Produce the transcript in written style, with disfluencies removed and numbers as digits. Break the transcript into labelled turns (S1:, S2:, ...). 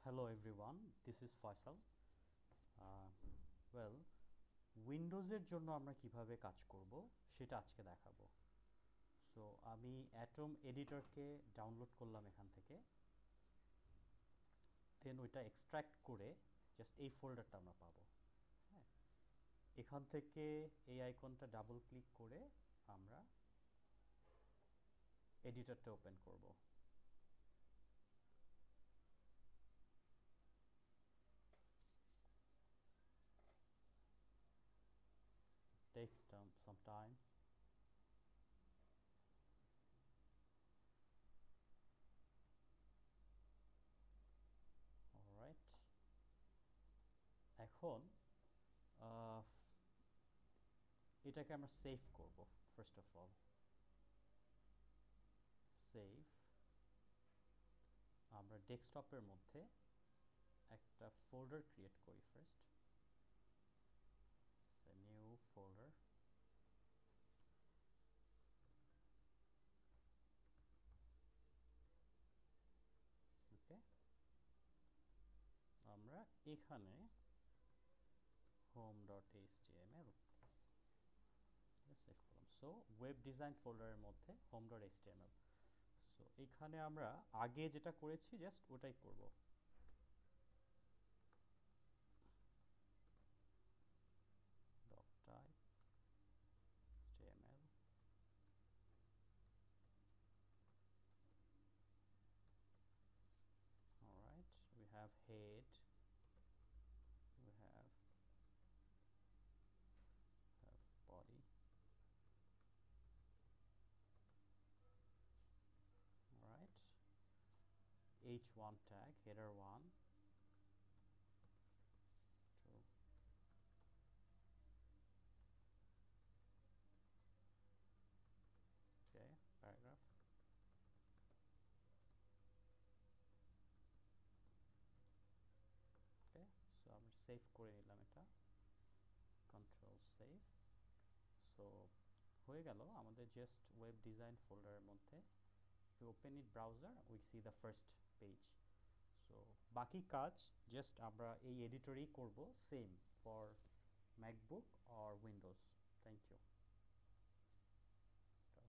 S1: Hello everyone, this is Faisal. Well উইন্ডোজের জন্য আমরা কিভাবে কাজ করব সেটা আজকে দেখাবো। সো আমি অ্যাটম এডিটরকে ডাউনলোড করলাম এখান থেকে, দেন ওইটা এক্সট্র্যাক্ট করে জাস্ট এই ফোল্ডারটা আমরা পাবো। হ্যাঁ, এখান থেকে এই আইকনটা ডাবল ক্লিক করে আমরা এডিটরটা ওপেন করব। Takes some time. Alright, এখন এটাকে আমরা সেভ করব। ফার্স্ট অফ অল সেভ, আমরা ডেস্কটপের মধ্যে একটা ফোল্ডার ক্রিয়েট করি। ফার্স্ট নিউ ফোল্ডার, ওকে, আমরা এখানে home.html সেভ করলাম। সো ওয়েব ডিজাইন ফোল্ডারের মধ্যে home.html। সো এখানে আমরা আগে যেটা করেছি জাস্ট ওটাই করব। type html, all right, we have head, we have body, all right, h1 tag, header 1, 2, okay, paragraph, okay, so আমরা সেভ করে নিলাম এটা, কন্ট্রোল সেভ। সো হয়ে গেল আমাদের জাস্ট ওয়েব ডিজাইন ফোল্ডারের মধ্যে। if we open it browser we see the first page. so বাকি কাজ জাস্ট আমরা এই এডিটরেই করব, same for MacBook or Windows. Thank you.